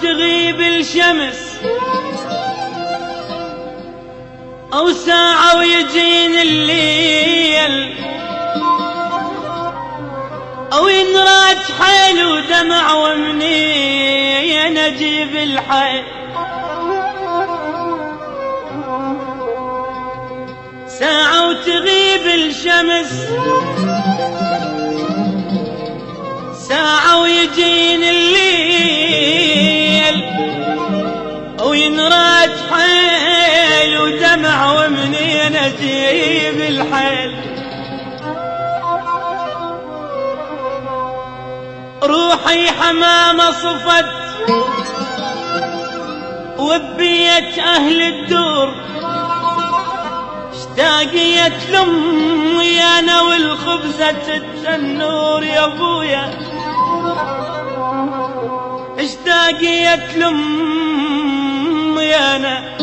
وتغيب الشمس أو ساعة ويجين الليل أو ينراج حيل ودمع ومنين أجيب الحيل. ساعة وتغيب الشمس ساعة ويجين الليل أو ينراج حيل ودمع ومنين أجيب الحيل. روحي حمامة صفت وبيت أهل الدور اشتاقيت لأمي أنا والخبزة التنور يا أبويا اشتاقيت لأمي أنا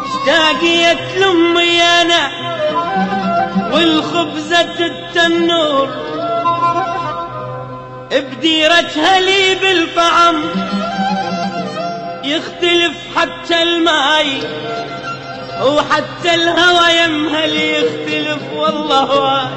اشتاقيت لأمي أنا والخبزة التنور بديرتها لي بالطعم يختلف حتى الماي وحتى الهوى يمهل يختلف والله واي.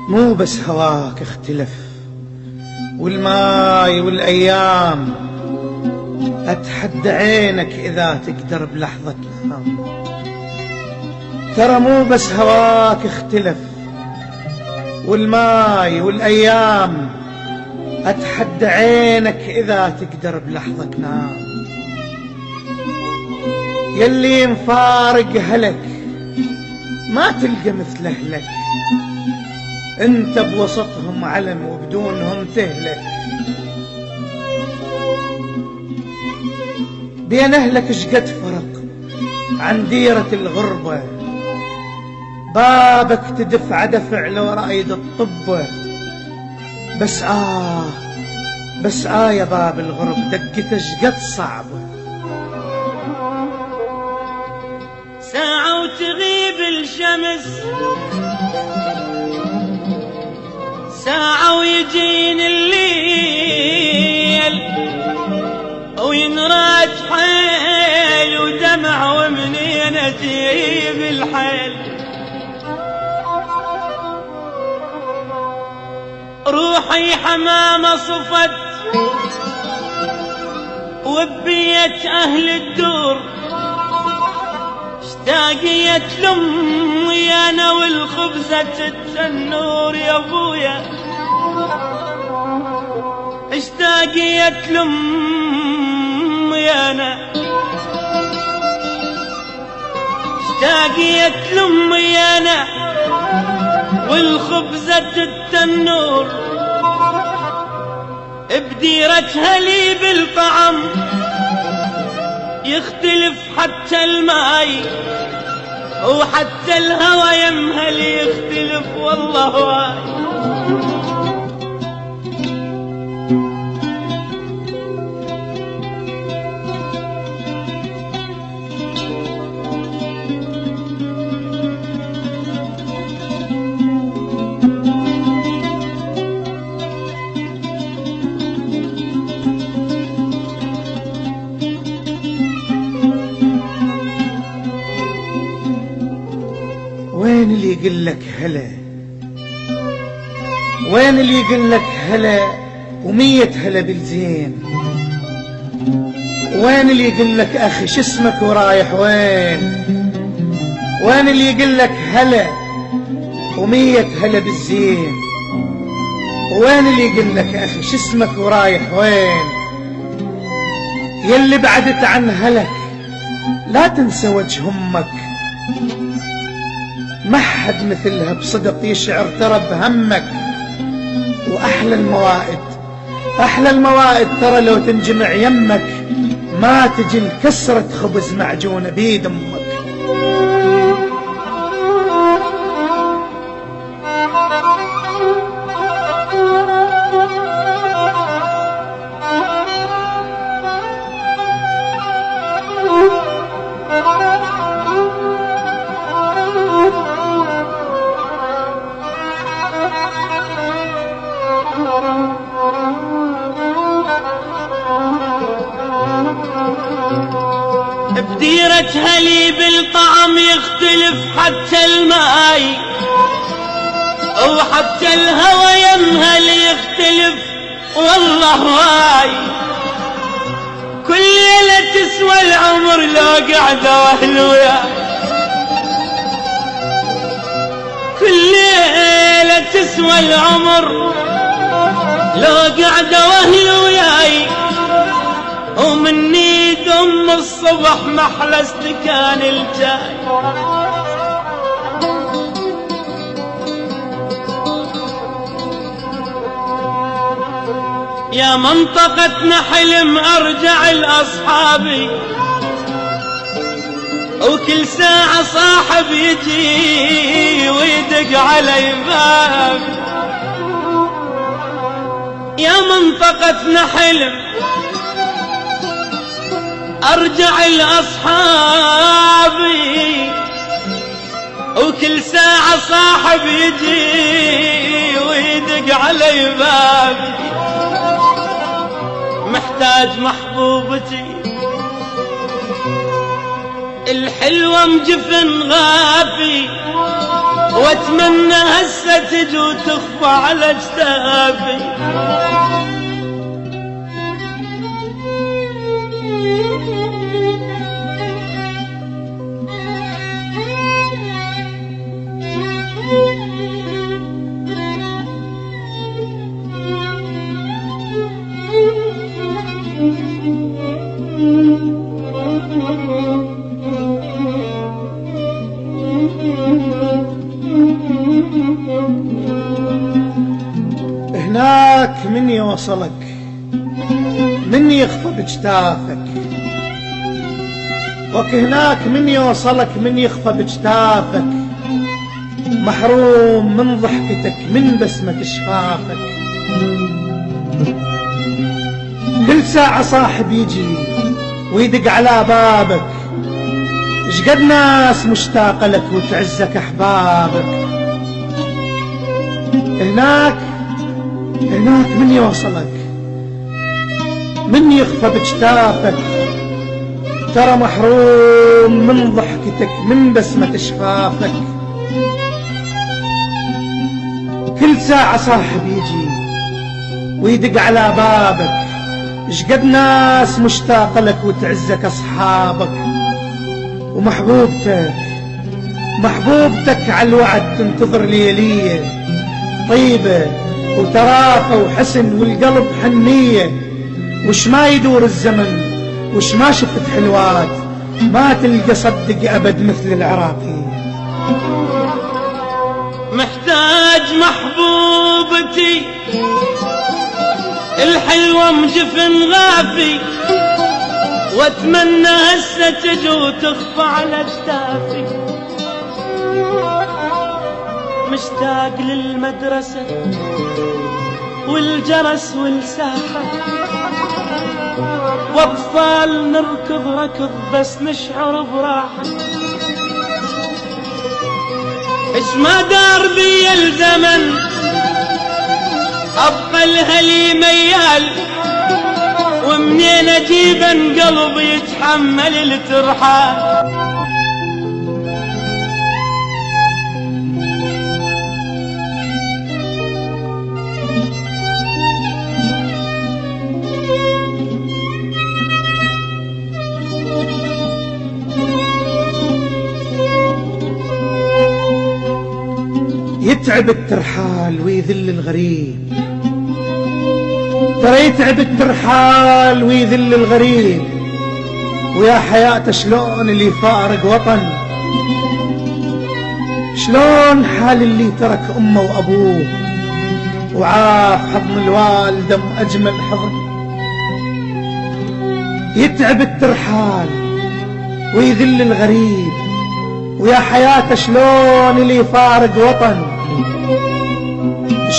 مو بس هواك اختلف والماي والأيام أتحدى عينك إذا تقدر بلحظة تنام. ترى مو بس هواك اختلف والماي والأيام أتحدى عينك إذا تقدر بلحظة تنام. يلي مفارق هلك ما تلقى مثل أهلك انت بوسطهم علم وبدونهم تهلك. بين اهلك شقد فرق عن ديرة الغربة بابك تدفع دفع لو رايد الطبة. بس يا باب الغرب دقته شقد صعبة. ساعة وتغيب الشمس ساعة ويجين الليل وينراج حيل ودمع ومنين أجيب الحيل. روحي حمامة صفت وبيت أهل الدور اشتاقيت لأمي أنا والخبزة التنور يا أبويا اشتاقيت لأمي أنا اشتاقيت لأمي أنا والخبزة التنور بديرتها لي بالطعم يختلف حتى الماي وحتى الهوى يمهل يختلف والله واي. وين اللي يقلك هلا وين اللي يقلك هلا ومية هلا بالزين. وين اللي يقلك اخي شسمك ورايح وين. وين اللي يقلك هلا ومية هلا بالزين. وين اللي يقلك اخي شسمك ورايح وين. يلي بعدت عن هلك لا تنسى وجه امك ما حد مثلها بصدق يشعر ترى بهمك. وأحلى الموائد أحلى الموائد ترى لو تنجمع يمك ما تجي الكسرة خبز معجونة بيد أمك. بديرتها لي بالطعم يختلف حتى الماي، وحتى الهوى يمها لي يختلف والله واي. كل ليلة تسوى العمر لو قعدة واهل وياي، كل ليلة تسوى العمر لو قعدة واهل وياي. ومني دم الصبح محلى استكان الجاي. يا منطقتنا حلم ارجع لاصحابي، وكل ساعة صاحب يجي ويدق علي بابي. يا منطقتنا حلم ارجع لاصحابي، وكل ساعة صاحب يجي ويدق علي بابي. محتاج محبوبتي الحلوة مجفن غافي، واتمنى هسه تجي وتخفى على اجتافي. هناك من يوصلك، من يخفى بجتافك، وكهناك من يوصلك من يخفى بجتافك. محروم من ضحكتك من بسمة شفافك. كل ساعة صاحب يجي ويدق على بابك، شقد ناس مشتاقة لك وتعزك أحبابك. هناك من يوصلك، من يخفى بجتافك. ترى محروم من ضحكتك من بسمة شفافك. كل ساعة صاحب يجي ويدق على بابك، شقد ناس مشتاقة لك وتعزك أصحابك. ومحبوبتك على الوعد تنتظر ليلية طيبة وترافة وحسن والقلب حنية. وش ما يدور الزمن وش ما شفت حلوات، ما تلقى صدق أبد مثل العراقي. محتاج محبوبتي الحلوة مجفن غافي، واتمنى هسه تجي وتخفى على اجتافي. مشتاق للمدرسة والجرس والساحة، واطفال نركض ركض بس نشعر براحة. اش ما دار بي الزمن ابقى الهلي ميال، ومنين اجيبن قلبي يتحمل الترحال. يتعب الترحال ويذل الغريب، ترى يتعب الترحال ويذل الغريب. ويا حياته شلون اللي فارق وطن، شلون حال اللي ترك امه وابوه، وعاف حضن الوالدة أجمل حضن. يتعب الترحال ويذل الغريب، ويا حياته شلون اللي يفارق وطن،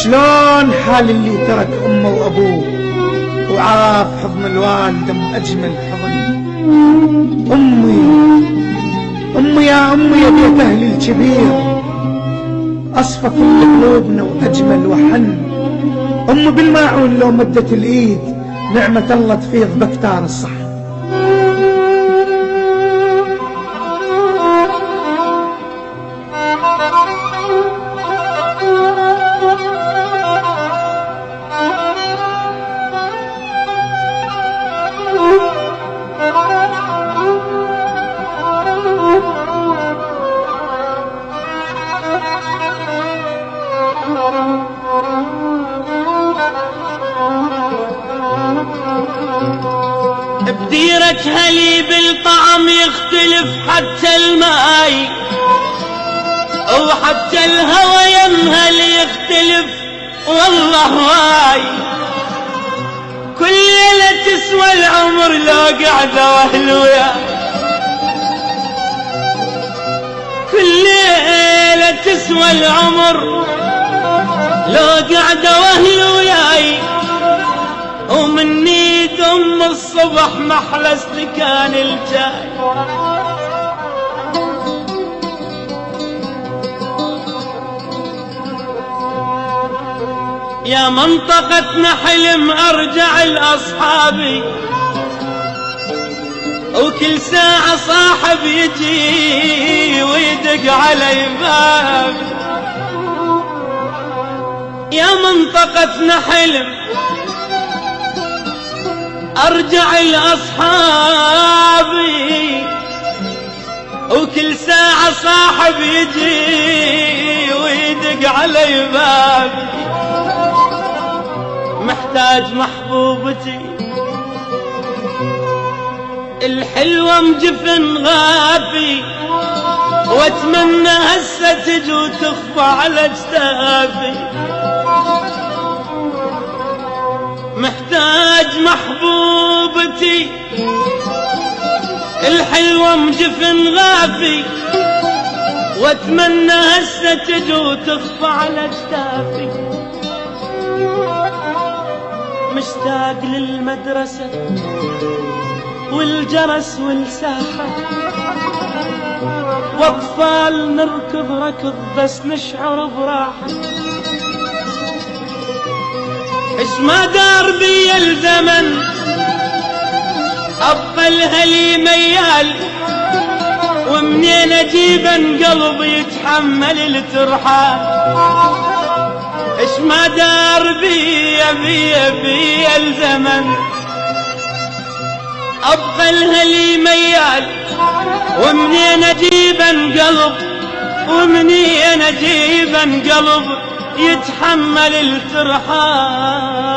شلون حال اللي ترك أمه وأبوه وعاف حضن الوالدة أجمل حضن. أمي يا أمي يا بيت أهلي الكبير، أصفى كل قلوبنا وأجمل وحن. أمي بالماعون لو مدت الإيد نعمة الله تفيض بكتان الصحن. بديرك هلي بالطعم يختلف حتى الماي، وحتى الهوى يمها اللي يختلف والله واي. كل ليلة تسوى العمر لو قعدة واهل وياي، كل ليلة تسوى العمر لو قعدة واهل وياي. ومني دم الصبح محلى استكان الجاي. يا منطقتنا حلم ارجع لاصحابي، وكل ساعة صاحب يجي ويدق علي بابي. يا منطقتنا حلم ارجع لاصحابي، وكل ساعة صاحب يجي ويدق علي بابي. محتاج محبوبتي الحلوة مجفن غافي، واتمنى هسه تجي وتخفى على اجتافي. محتاج محبوبتي الحلوة مجفن غافي، واتمنى هسه تجي وتخفى على اجتافي. مشتاق للمدرسة والجرس والساحة، واطفال نركض ركض بس نشعر براحة. اش ما دار بي الزمن ابقى الهلي ميال، ومنين اجيبن قلبي يتحمل الترحال. اش ما دار بي الزمن ابقى الهلي ميال، ومنين اجيبن قلب، ومنين اجيبن قلب يتحمل الترحال.